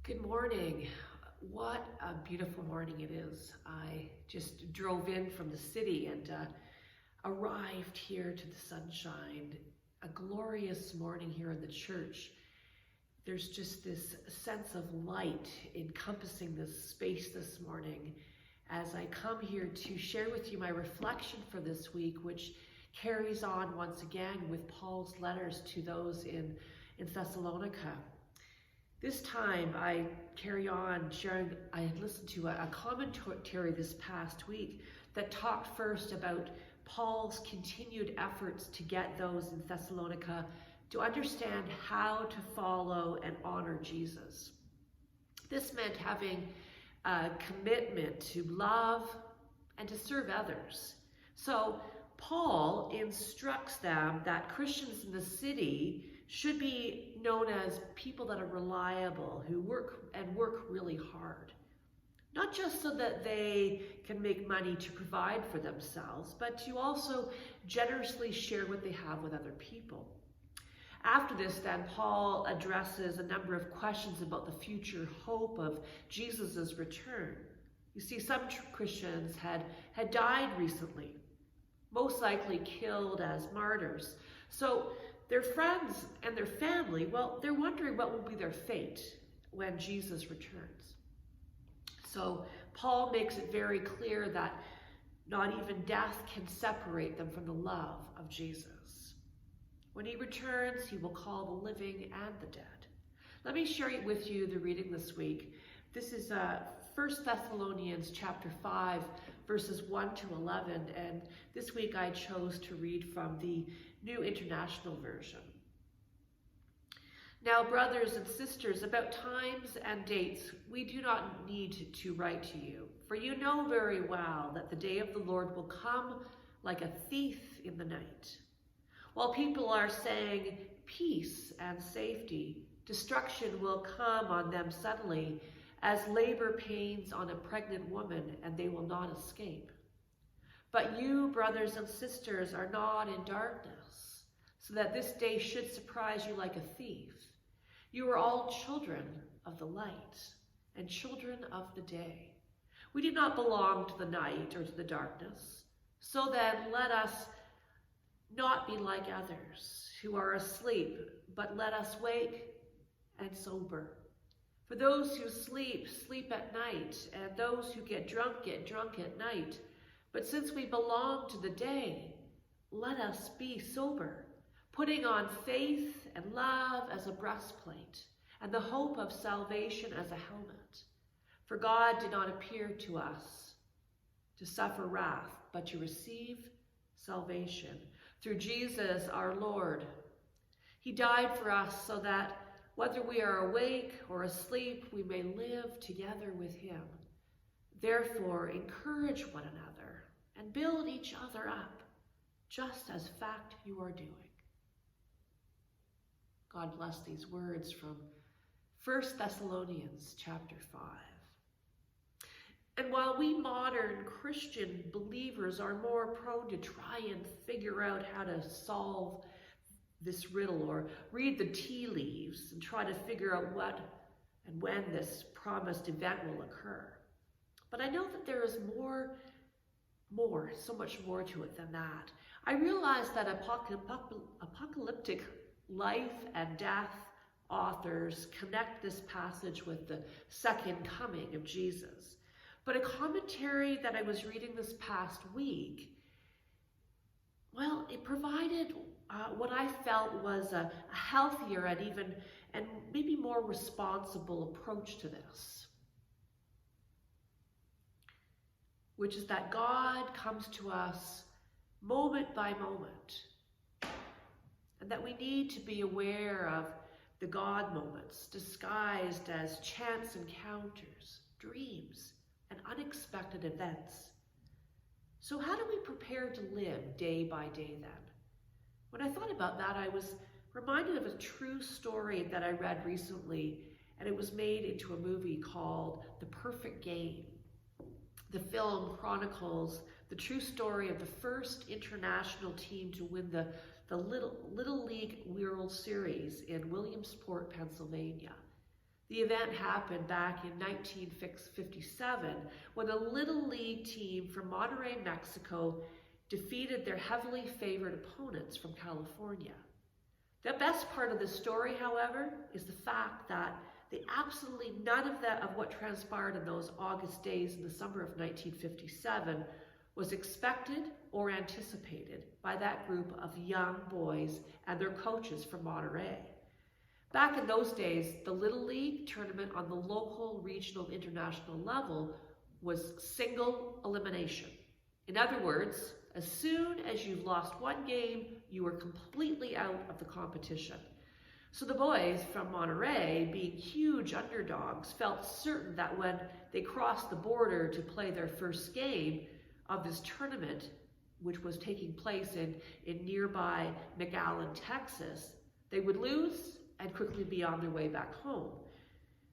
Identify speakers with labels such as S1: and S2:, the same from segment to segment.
S1: Good morning. What a beautiful morning it is. I just drove in from the city and arrived here to the sunshine. A glorious morning here in the church. There's just this sense of light encompassing this space this morning as I come here to share with you my reflection for this week, which carries on once again with Paul's letters to those in Thessalonica. This time I carry on sharing. I had listened to a commentary this past week that talked first about Paul's continued efforts to get those in Thessalonica to understand how to follow and honor Jesus. This meant having a commitment to love and to serve others. So Paul instructs them that Christians in the city should be known as people that are reliable, who work really hard. Not just so that they can make money to provide for themselves, but to also generously share what they have with other people. After this, then, Paul addresses a number of questions about the future hope of Jesus' return. You see, some Christians had died recently, most likely killed as martyrs. So their friends and their family, well, they're wondering what will be their fate when Jesus returns. So Paul makes it very clear that not even death can separate them from the love of Jesus. When he returns, he will call the living and the dead. Let me share with you the reading this week. This is 1 Thessalonians chapter 5, verses 1 to 11, and this week I chose to read from the New International Version. Now, brothers and sisters, about times and dates, we do not need to write to you, for you know very well that the day of the Lord will come like a thief in the night. While people are saying peace and safety, destruction will come on them suddenly, as labor pains on a pregnant woman, and they will not escape. But you, brothers and sisters, are not in darkness, so that this day should surprise you like a thief. You are all children of the light and children of the day. We do not belong to the night or to the darkness. So then, let us not be like others who are asleep, but let us wake and sober. For those who sleep, sleep at night, and those who get drunk at night. But since we belong to the day, let us be sober, putting on faith and love as a breastplate, and the hope of salvation as a helmet. For God did not appear to us to suffer wrath, but to receive salvation through Jesus our Lord. He died for us so that whether we are awake or asleep, we may live together with him. Therefore, encourage one another and build each other up, just as fact you are doing. God bless these words from 1 Thessalonians chapter 5. And while we modern Christian believers are more prone to try and figure out how to solve this riddle or read the tea leaves and try to figure out what and when this promised event will occur. But I know that there is so much more to it than that. I realize that apocalyptic life and death authors connect this passage with the second coming of Jesus. But a commentary that I was reading this past week, well, it provided what I felt was a healthier and maybe more responsible approach to this, which is that God comes to us moment by moment, and that we need to be aware of the God moments disguised as chance encounters, dreams, and unexpected events. So how do we prepare to live day by day then? When I thought about that, I was reminded of a true story that I read recently, and it was made into a movie called The Perfect Game. The film chronicles the true story of the first international team to win the Little League World Series in Williamsport, Pennsylvania. The event happened back in 1957 when a Little League team from Monterrey, Mexico defeated their heavily favored opponents from California. The best part of the story, however, is the fact that absolutely none of what transpired in those August days in the summer of 1957 was expected or anticipated by that group of young boys and their coaches from Monterrey. Back in those days, the Little League tournament on the local, regional, international level was single elimination. In other words, as soon as you've lost one game, you are completely out of the competition. So the boys from Monterrey, being huge underdogs, felt certain that when they crossed the border to play their first game of this tournament, which was taking place in nearby McAllen, Texas, they would lose and quickly be on their way back home.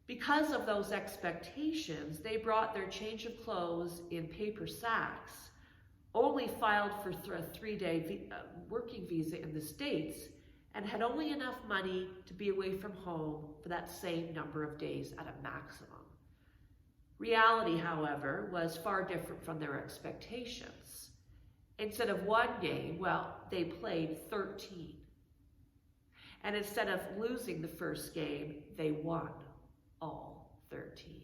S1: Because of those expectations, they brought their change of clothes in paper sacks, only filed for a 3-day working visa in the States, and had only enough money to be away from home for that same number of days at a maximum. Reality, however, was far different from their expectations. Instead of one game, well, they played 13. And instead of losing the first game, they won all 13.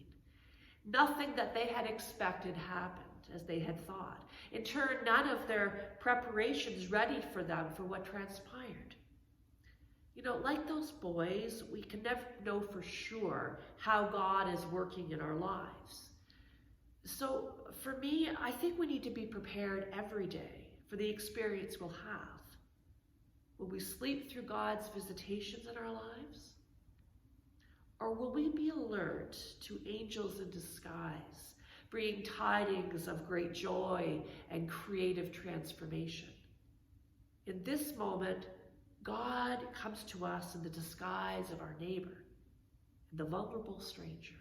S1: Nothing that they had expected happened as they had thought. In turn, none of their preparations readied for them for what transpired. You know, like those boys, we can never know for sure how God is working in our lives. So for me, I think we need to be prepared every day for the experience we'll have. Will we sleep through God's visitations in our lives? Or will we be alert to angels in disguise, bringing tidings of great joy and creative transformation? In this moment, God comes to us in the disguise of our neighbor, the vulnerable stranger.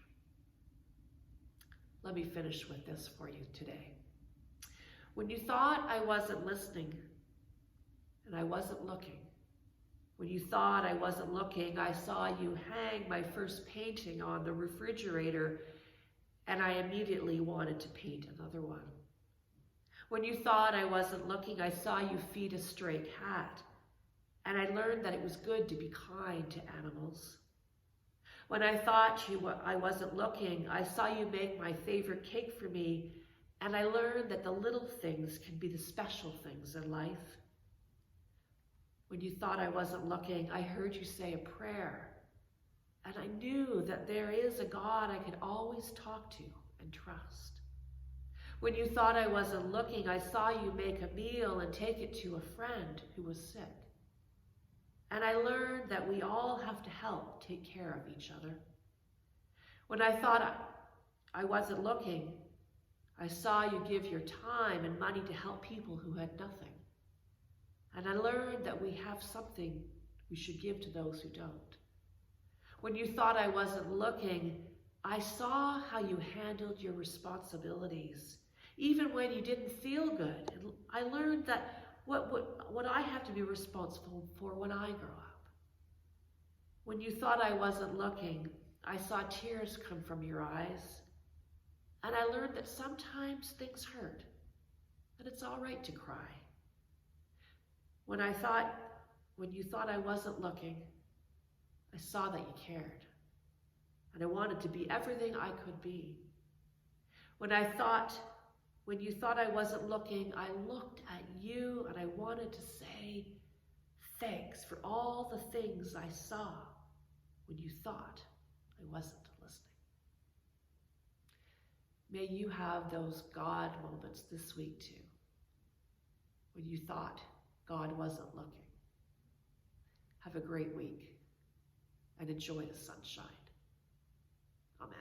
S1: Let me finish with this for you today. When you thought I wasn't listening and I wasn't looking, when you thought I wasn't looking, I saw you hang my first painting on the refrigerator, and I immediately wanted to paint another one. When you thought I wasn't looking, I saw you feed a stray cat, and I learned that it was good to be kind to animals. When I thought I wasn't looking, I saw you make my favorite cake for me, and I learned that the little things can be the special things in life. When you thought I wasn't looking, I heard you say a prayer, and I knew that there is a God I could always talk to and trust. When you thought I wasn't looking, I saw you make a meal and take it to a friend who was sick. And I learned that we all have to help take care of each other. When I thought I wasn't looking, I saw you give your time and money to help people who had nothing. And I learned that we have something we should give to those who don't. When you thought I wasn't looking, I saw how you handled your responsibilities, even when you didn't feel good. And I learned that what I have to be responsible for when I grow up. When you thought I wasn't looking, I saw tears come from your eyes. And I learned that sometimes things hurt, that it's all right to cry. When you thought I wasn't looking, I saw that you cared. And I wanted to be everything I could be. When you thought I wasn't looking, I looked at you and I wanted to say thanks for all the things I saw when you thought I wasn't listening. May you have those God moments this week too, when you thought God wasn't looking. Have a great week and enjoy the sunshine. Amen.